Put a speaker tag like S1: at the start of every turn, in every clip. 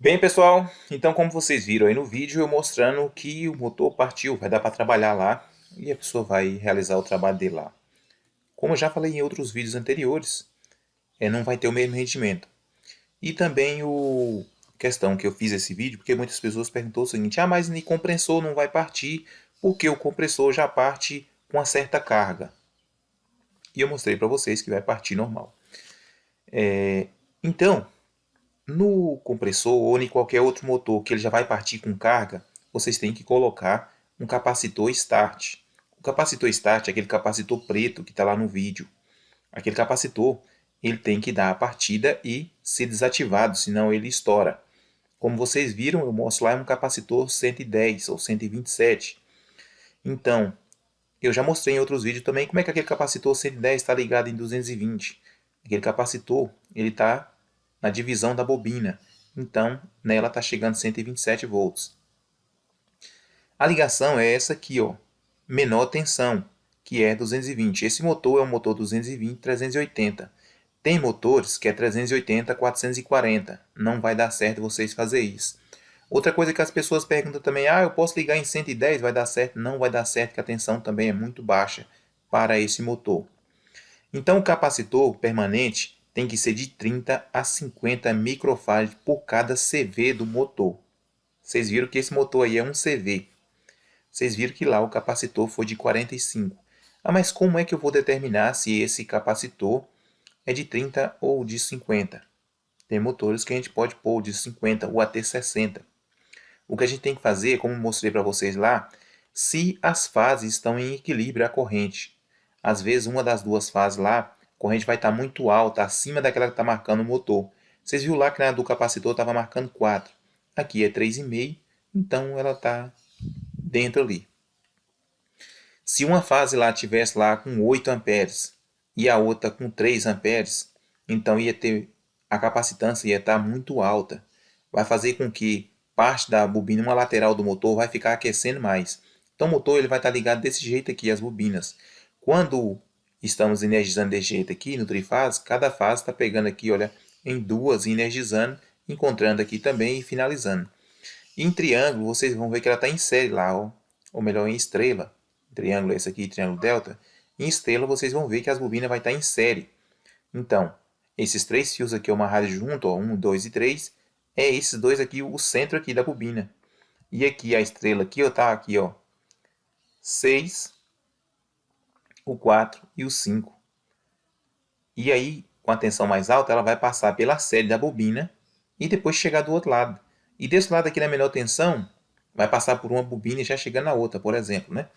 S1: Bem, pessoal, então como vocês viram aí no vídeo, eu mostrando que o motor partiu, vai dar para trabalhar lá e a pessoa vai realizar o trabalho dele lá. Como eu já falei em outros vídeos anteriores, não vai ter o mesmo rendimento. E também o questão que eu fiz esse vídeo, porque muitas pessoas perguntou o seguinte: ah, mas o compressor não vai partir porque o compressor já parte com uma certa carga. E eu mostrei para vocês que vai partir normal. Então, no compressor ou em qualquer outro motor que ele já vai partir com carga, vocês têm que colocar um capacitor start. O capacitor start é aquele capacitor preto que está lá no vídeo. Aquele capacitor ele tem que dar a partida e ser desativado, senão ele estoura. Como vocês viram, eu mostro lá um capacitor 110 ou 127. Então, eu já mostrei em outros vídeos também como é que aquele capacitor 110 está ligado em 220. Aquele capacitor ele está na divisão da bobina. Então, nela está chegando 127 volts. A ligação é essa aqui, ó, menor tensão, que é 220. Esse motor é um motor 220 380. Tem motores que é 380 440. Não vai dar certo vocês fazer isso. Outra coisa que as pessoas perguntam também, ah, eu posso ligar em 110, vai dar certo? Não vai dar certo, que a tensão também é muito baixa para esse motor. Então o capacitor permanente tem que ser de 30 a 50 microfarad por cada CV do motor. Vocês viram que esse motor aí é um CV. Vocês viram que lá o capacitor foi de 45. Ah, mas como é que eu vou determinar se esse capacitor é de 30 ou de 50? Tem motores que a gente pode pôr de 50 ou até 60. O que a gente tem que fazer, como mostrei para vocês lá, se as fases estão em equilíbrio a corrente. Às vezes uma das duas fases lá, a corrente vai estar muito alta, acima daquela que está marcando o motor. Vocês viram lá que na do capacitor estava marcando 4. Aqui é 3,5, então ela está dentro ali. Se uma fase lá tivesse lá com 8 amperes e a outra com 3 amperes, então ia ter a capacitância ia estar muito alta. Vai fazer com que parte da bobina, uma lateral do motor, vai ficar aquecendo mais. Então o motor ele vai estar ligado desse jeito aqui, as bobinas. Quando estamos energizando desse jeito aqui no trifase, cada fase está pegando aqui, olha, em duas, energizando, encontrando aqui também e finalizando. Em triângulo, vocês vão ver que ela está em série lá, ó, ou melhor, em estrela. Triângulo esse aqui, triângulo delta. Em estrela, vocês vão ver que as bobinas vai estar em série. Então, esses três fios aqui amarrados junto, ó, 1, 2 e 3, é esses dois aqui, o centro aqui da bobina. E aqui a estrela aqui, ó, tá aqui, ó, 6, o 4 e o 5. E aí, com a tensão mais alta, ela vai passar pela série da bobina e depois chegar do outro lado. E desse lado aqui na menor tensão, vai passar por uma bobina e já chegar na outra, por exemplo, né?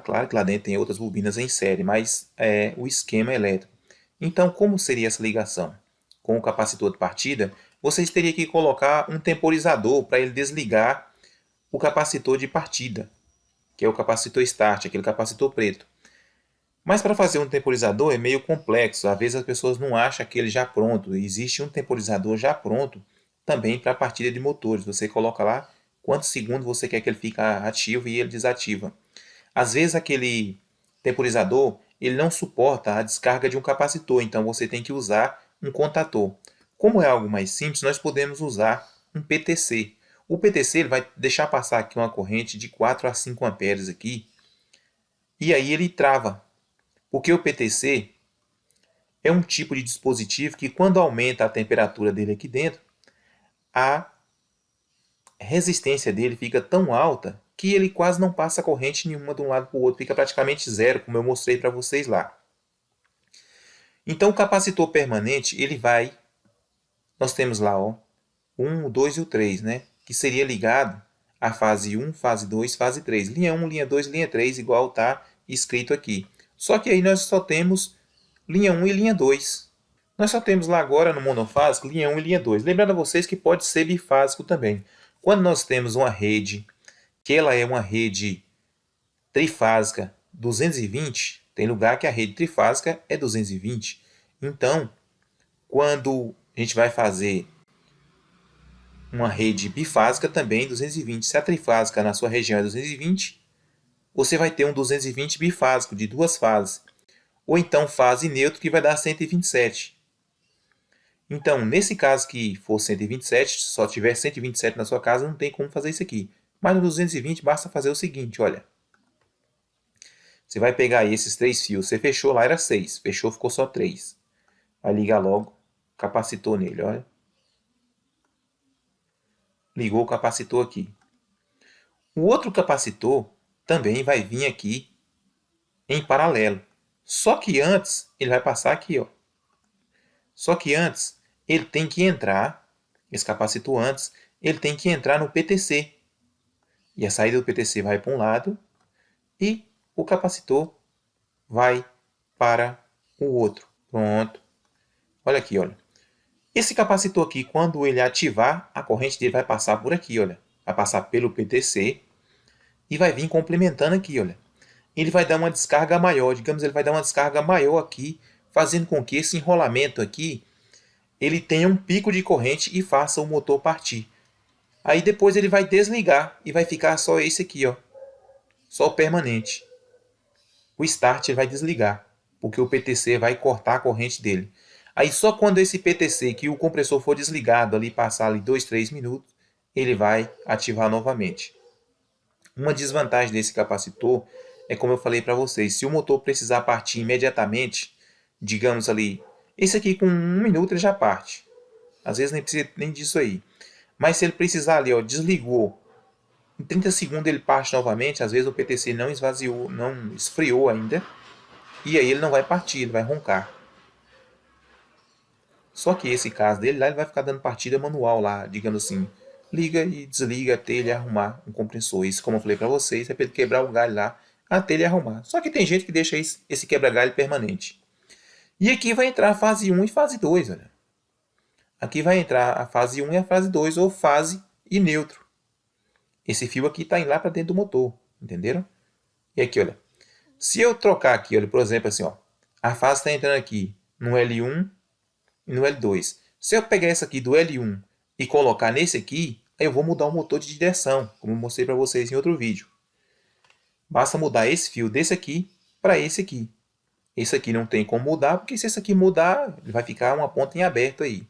S1: Claro que lá dentro tem outras bobinas em série, mas é o esquema elétrico. Então, como seria essa ligação? Com o capacitor de partida, vocês teriam que colocar um temporizador para ele desligar o capacitor de partida, que é o capacitor start, aquele capacitor preto. Mas para fazer um temporizador é meio complexo, às vezes as pessoas não acham aquele já pronto. Existe um temporizador já pronto também para a partida de motores. Você coloca lá quantos segundos você quer que ele fique ativo e ele desativa. Às vezes aquele temporizador ele não suporta a descarga de um capacitor, então você tem que usar um contator. Como é algo mais simples, nós podemos usar um PTC. O PTC ele vai deixar passar aqui uma corrente de 4 a 5 amperes aqui, e aí ele trava. Porque o PTC é um tipo de dispositivo que quando aumenta a temperatura dele aqui dentro, a resistência dele fica tão alta que ele quase não passa corrente nenhuma de um lado para o outro, fica praticamente zero, como eu mostrei para vocês lá. Então o capacitor permanente, ele vai, nós temos lá ó, 1, o 2 e o 3, né? Que seria ligado à fase 1, fase 2, fase 3. Linha 1, linha 2, linha 3, igual está escrito aqui. Só que aí nós só temos linha 1 e linha 2. Nós só temos lá agora no monofásico linha 1 e linha 2. Lembrando a vocês que pode ser bifásico também. Quando nós temos uma rede, que ela é uma rede trifásica 220, tem lugar que a rede trifásica é 220. Então, quando a gente vai fazer uma rede bifásica também 220, se a trifásica na sua região é 220, você vai ter um 220 bifásico de duas fases. Ou então fase neutro que vai dar 127. Então, nesse caso que for 127, só tiver 127 na sua casa, não tem como fazer isso aqui. Mas no 220 basta fazer o seguinte, olha. Você vai pegar aí esses 3 fios, você fechou lá, era 6, fechou, ficou só 3. Vai ligar logo, capacitor nele, olha. Ligou o capacitor aqui. O outro capacitor também vai vir aqui em paralelo. Só que antes, ele vai passar aqui, ó. Só que antes, ele tem que entrar, esse capacitor antes, ele tem que entrar no PTC. E a saída do PTC vai para um lado e o capacitor vai para o outro. Pronto. Olha aqui, olha. Esse capacitor aqui, quando ele ativar, a corrente dele vai passar por aqui, olha. Vai passar pelo PTC e vai vir complementando aqui, olha. Ele vai dar uma descarga maior, digamos, ele vai dar uma descarga maior aqui, fazendo com que esse enrolamento aqui, ele tenha um pico de corrente e faça o motor partir. Aí depois ele vai desligar e vai ficar só esse aqui, ó. Só o permanente. O start ele vai desligar, porque o PTC vai cortar a corrente dele. Aí só quando esse PTC, que o compressor for desligado ali, passar ali 2, 3 minutos, ele vai ativar novamente. Uma desvantagem desse capacitor é como eu falei para vocês, se o motor precisar partir imediatamente, digamos ali, esse aqui com 1 minuto ele já parte. Às vezes nem precisa nem disso aí. Mas se ele precisar ali, ó, desligou, em 30 segundos ele parte novamente, às vezes o PTC não esvaziou, não esfriou ainda, e aí ele não vai partir, ele vai roncar. Só que esse caso dele lá, ele vai ficar dando partida manual lá, digamos assim, liga e desliga até ele arrumar um compressor. Isso, como eu falei para vocês, é para ele quebrar o galho lá até ele arrumar. Só que tem gente que deixa esse quebra-galho permanente. E aqui vai entrar a fase 1 e fase 2, olha. Aqui vai entrar a fase 1 e a fase 2, ou fase e neutro. Esse fio aqui está indo lá para dentro do motor, entenderam? E aqui, olha, se eu trocar aqui, olha, por exemplo, assim, ó, a fase está entrando aqui no L1 e no L2. Se eu pegar essa aqui do L1 e colocar nesse aqui, aí eu vou mudar o motor de direção, como eu mostrei para vocês em outro vídeo. Basta mudar esse fio desse aqui para esse aqui. Esse aqui não tem como mudar, porque se esse aqui mudar, vai ficar uma ponta em aberto aí.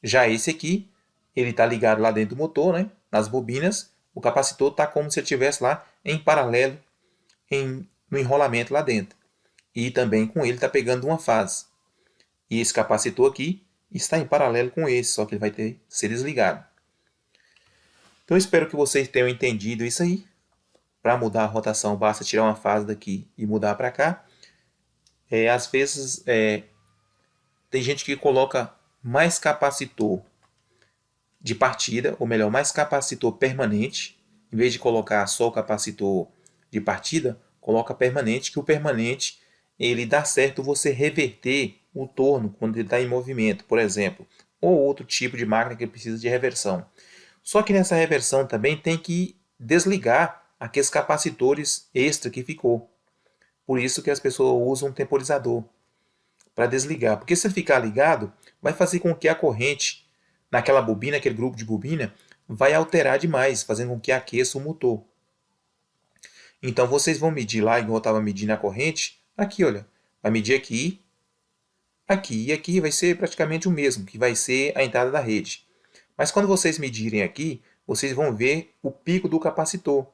S1: Já esse aqui, ele está ligado lá dentro do motor, né? Nas bobinas. O capacitor está como se ele estivesse lá em paralelo no enrolamento lá dentro. E também com ele está pegando uma fase. E esse capacitor aqui está em paralelo com esse, só que ele vai ter que ser desligado. Então eu espero que vocês tenham entendido isso aí. Para mudar a rotação, basta tirar uma fase daqui e mudar para cá. Às vezes tem gente que coloca mais capacitor de partida, ou melhor, mais capacitor permanente. Em vez de colocar só o capacitor de partida, coloca permanente, que o permanente ele dá certo você reverter o torno quando ele está em movimento, por exemplo, ou outro tipo de máquina que precisa de reversão. Só que nessa reversão também tem que desligar aqueles capacitores extra que ficou. Por isso que as pessoas usam um temporizador para desligar, porque se ele ficar ligado, vai fazer com que a corrente naquela bobina, aquele grupo de bobina, vai alterar demais, fazendo com que aqueça o motor. Então vocês vão medir lá, igual eu estava medindo a corrente, aqui olha, vai medir aqui, aqui e aqui vai ser praticamente o mesmo, que vai ser a entrada da rede. Mas quando vocês medirem aqui, vocês vão ver o pico do capacitor.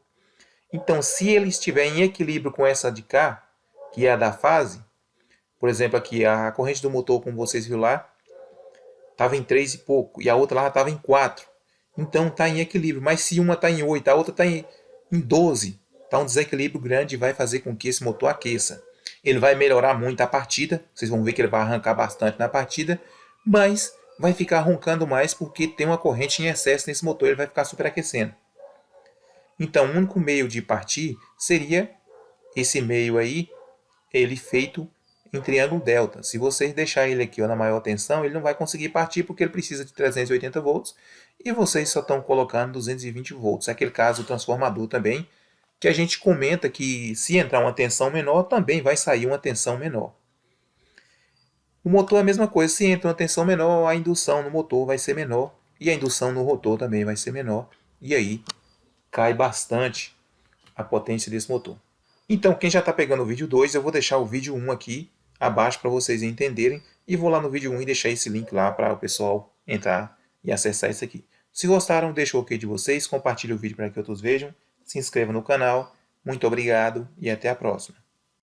S1: Então se ele estiver em equilíbrio com essa de cá, que é a da fase, por exemplo aqui a corrente do motor, como vocês viram lá, estava em 3 e pouco, e a outra lá estava em 4. Então está em equilíbrio, mas se uma está em 8, a outra está em 12, está um desequilíbrio grande e vai fazer com que esse motor aqueça. Ele vai melhorar muito a partida, vocês vão ver que ele vai arrancar bastante na partida, mas vai ficar roncando mais porque tem uma corrente em excesso nesse motor, ele vai ficar superaquecendo. Então o único meio de partir seria esse meio aí, ele feito em triângulo delta. Se vocês deixarem ele aqui ó, na maior tensão, ele não vai conseguir partir porque ele precisa de 380 volts e vocês só estão colocando 220 volts. É aquele caso do transformador também, que a gente comenta que se entrar uma tensão menor, também vai sair uma tensão menor. O motor é a mesma coisa, se entra uma tensão menor, a indução no motor vai ser menor e a indução no rotor também vai ser menor. E aí cai bastante a potência desse motor. Então, quem já está pegando o vídeo 2, eu vou deixar o vídeo 1 aqui abaixo para vocês entenderem. E vou lá no vídeo 1 e deixar esse link lá para o pessoal entrar e acessar isso aqui. Se gostaram, deixa o ok de vocês, compartilhe o vídeo para que outros vejam, se inscreva no canal. Muito obrigado e até a próxima.